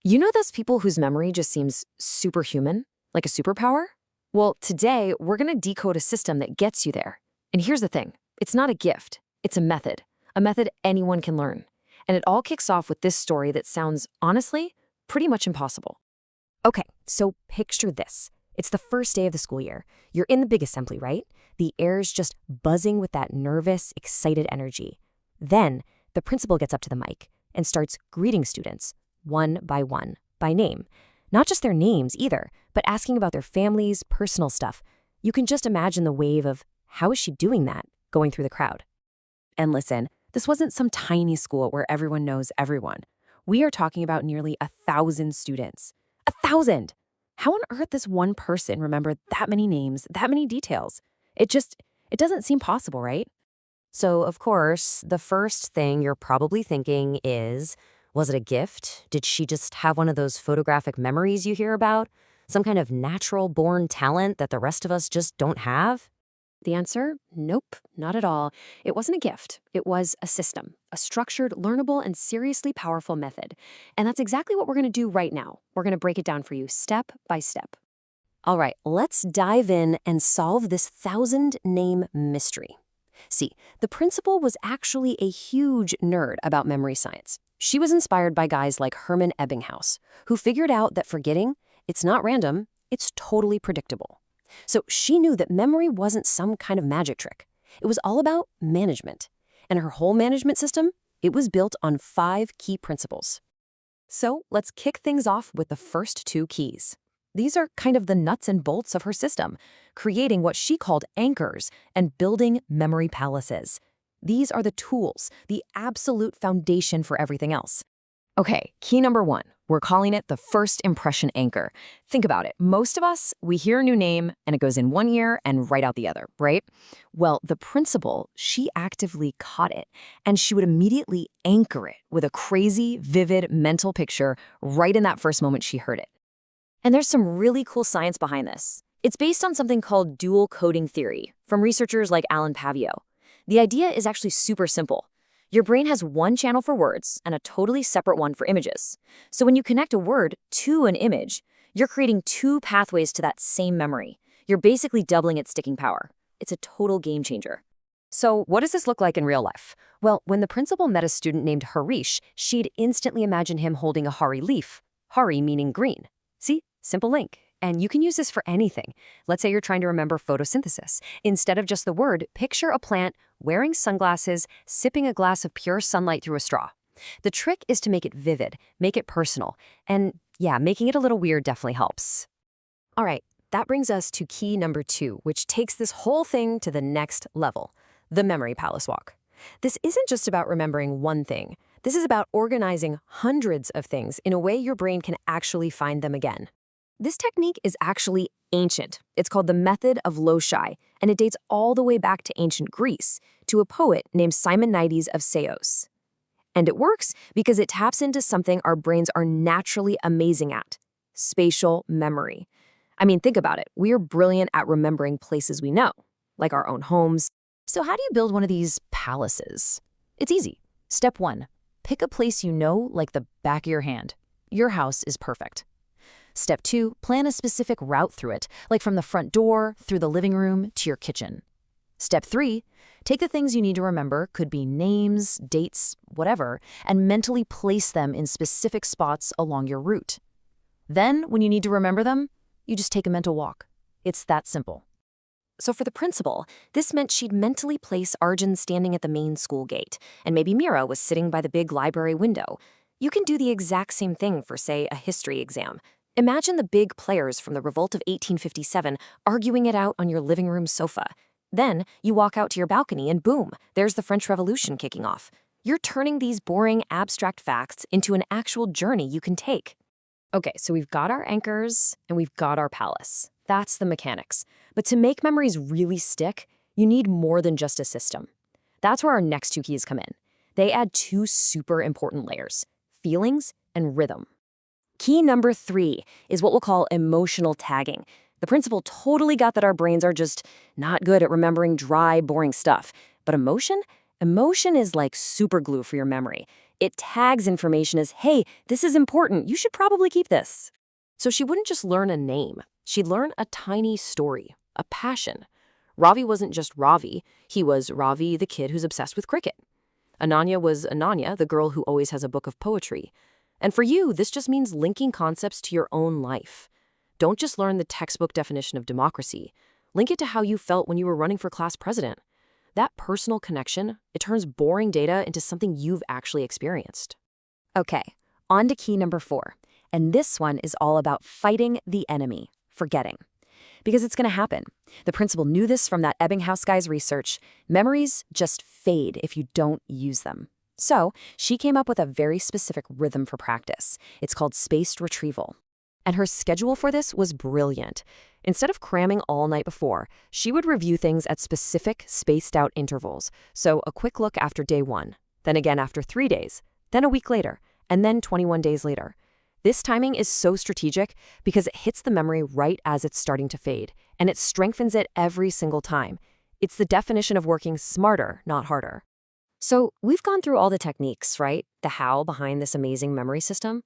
You know those people whose memory just seems superhuman, like a superpower? Well, today we're going to decode a system that gets you there. And here's the thing, it's not a gift, it's a method anyone can learn. And it all kicks off with this story that sounds, honestly, pretty much impossible. Okay, so picture this. It's the first day of the school year. You're in the big assembly, right? The air's just buzzing with that nervous, excited energy. Then, the principal gets up to the mic and starts greeting students, one, by name. Not just their names either, but asking about their families, personal stuff. You can just imagine the wave of, how is she doing that, going through the crowd. And listen, this wasn't some tiny school where everyone knows everyone. We are talking about nearly 1,000 students. 1,000! How on earth does one person remember that many names, that many details? It doesn't seem possible, right? So, of course, the first thing you're probably thinking is, was it a gift? Did she just have one of those photographic memories you hear about? Some kind of natural-born talent that the rest of us just don't have? The answer? Nope, not at all. It wasn't a gift. It was a system, a structured, learnable, and seriously powerful method. And that's exactly what we're going to do right now. We're going to break it down for you step by step. All right, let's dive in and solve this 1,000-name mystery. See, the principal was actually a huge nerd about memory science. She was inspired by guys like Hermann Ebbinghaus, who figured out that forgetting, it's not random, it's totally predictable. So she knew that memory wasn't some kind of magic trick. It was all about management. And her whole management system, it was built on 5 key principles. So let's kick things off with the first 2 keys. These are kind of the nuts and bolts of her system, creating what she called anchors and building memory palaces. These are the tools, the absolute foundation for everything else. Okay, key number 1. We're calling it the first impression anchor. Think about it. Most of us, we hear a new name and it goes in one ear and right out the other, right? Well, the principal, she actively caught it, and she would immediately anchor it with a crazy, vivid mental picture right in that first moment she heard it. And there's some really cool science behind this. It's based on something called dual coding theory from researchers like Alan Pavio. The idea is actually super simple. Your brain has one channel for words and a totally separate one for images. So when you connect a word to an image, you're creating 2 pathways to that same memory. You're basically doubling its sticking power. It's a total game changer. So what does this look like in real life? Well, when the principal met a student named Harish, she'd instantly imagine him holding a hari leaf. Hari meaning green. See? Simple link. And you can use this for anything. Let's say you're trying to remember photosynthesis. Instead of just the word, picture a plant wearing sunglasses, sipping a glass of pure sunlight through a straw. The trick is to make it vivid, make it personal. And yeah, making it a little weird definitely helps. All right, that brings us to key number 2, which takes this whole thing to the next level, the memory palace walk. This isn't just about remembering one thing. This is about organizing hundreds of things in a way your brain can actually find them again. This technique is actually ancient. It's called the method of loci, and it dates all the way back to ancient Greece, to a poet named Simonides of Ceos. And it works because it taps into something our brains are naturally amazing at: spatial memory. I mean, think about it. We are brilliant at remembering places we know, like our own homes. So how do you build one of these palaces? It's easy. Step 1, pick a place you know like the back of your hand. Your house is perfect. Step 2, plan a specific route through it, like from the front door, through the living room, to your kitchen. Step 3, take the things you need to remember, could be names, dates, whatever, and mentally place them in specific spots along your route. Then, when you need to remember them, you just take a mental walk. It's that simple. So for the principal, this meant she'd mentally place Arjun standing at the main school gate, and maybe Mira was sitting by the big library window. You can do the exact same thing for, say, a history exam. Imagine the big players from the Revolt of 1857 arguing it out on your living room sofa. Then you walk out to your balcony and boom, there's the French Revolution kicking off. You're turning these boring, abstract facts into an actual journey you can take. Okay, so we've got our anchors and we've got our palace. That's the mechanics. But to make memories really stick, you need more than just a system. That's where our next 2 keys come in. They add 2 super important layers: feelings and rhythm. Key number 3 is what we'll call emotional tagging. The principal totally got that our brains are just not good at remembering dry, boring stuff. But emotion? Emotion is like super glue for your memory. It tags information as, hey, this is important. You should probably keep this. So she wouldn't just learn a name. She'd learn a tiny story, a passion. Ravi wasn't just Ravi. He was Ravi, the kid who's obsessed with cricket. Ananya was Ananya, the girl who always has a book of poetry. And for you, this just means linking concepts to your own life. Don't just learn the textbook definition of democracy. Link it to how you felt when you were running for class president. That personal connection, it turns boring data into something you've actually experienced. Okay, on to key number 4. And this one is all about fighting the enemy, forgetting. Because it's going to happen. The principal knew this from that Ebbinghaus guy's research. Memories just fade if you don't use them. So she came up with a very specific rhythm for practice. It's called spaced retrieval. And her schedule for this was brilliant. Instead of cramming all night before, she would review things at specific, spaced-out intervals. So a quick look after day 1, then again after 3 days, then a week later, and then 21 days later. This timing is so strategic because it hits the memory right as it's starting to fade, and it strengthens it every single time. It's the definition of working smarter, not harder. So we've gone through all the techniques, right? The how behind this amazing memory system.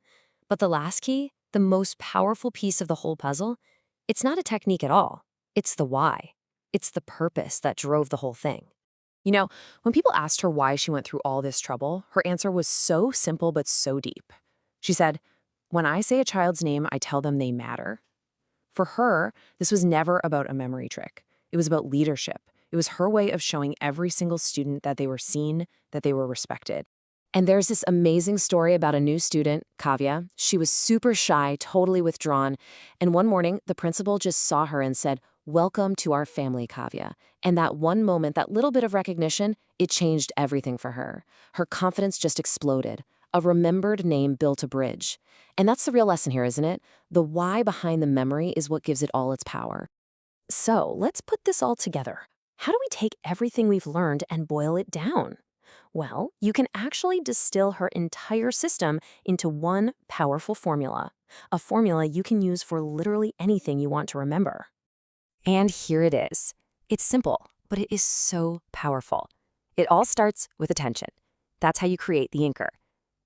But the last key, the most powerful piece of the whole puzzle, it's not a technique at all. It's the why. It's the purpose that drove the whole thing. You know, when people asked her why she went through all this trouble, her answer was so simple but so deep. She said, "When I say a child's name, I tell them they matter." For her, this was never about a memory trick. It was about leadership. It was her way of showing every single student that they were seen, that they were respected. And there's this amazing story about a new student, Kavya. She was super shy, totally withdrawn. And one morning, the principal just saw her and said, "Welcome to our family, Kavya." And that one moment, that little bit of recognition, it changed everything for her. Her confidence just exploded. A remembered name built a bridge. And that's the real lesson here, isn't it? The why behind the memory is what gives it all its power. So let's put this all together. How do we take everything we've learned and boil it down? Well, you can actually distill her entire system into one powerful formula, a formula you can use for literally anything you want to remember. And here it is. It's simple, but it is so powerful. It all starts with attention. That's how you create the anchor.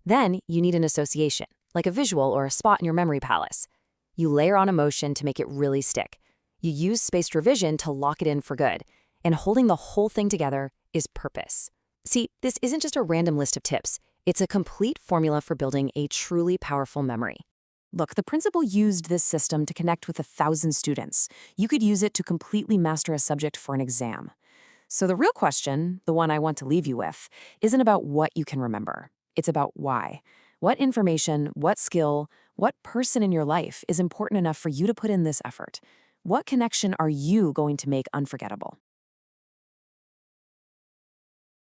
Then you need an association, like a visual or a spot in your memory palace. You layer on emotion to make it really stick. You use spaced revision to lock it in for good. And holding the whole thing together is purpose. See, this isn't just a random list of tips. It's a complete formula for building a truly powerful memory. Look, the principal used this system to connect with 1,000 students. You could use it to completely master a subject for an exam. So the real question, the one I want to leave you with, isn't about what you can remember. It's about why. What information, what skill, what person in your life is important enough for you to put in this effort? What connection are you going to make unforgettable?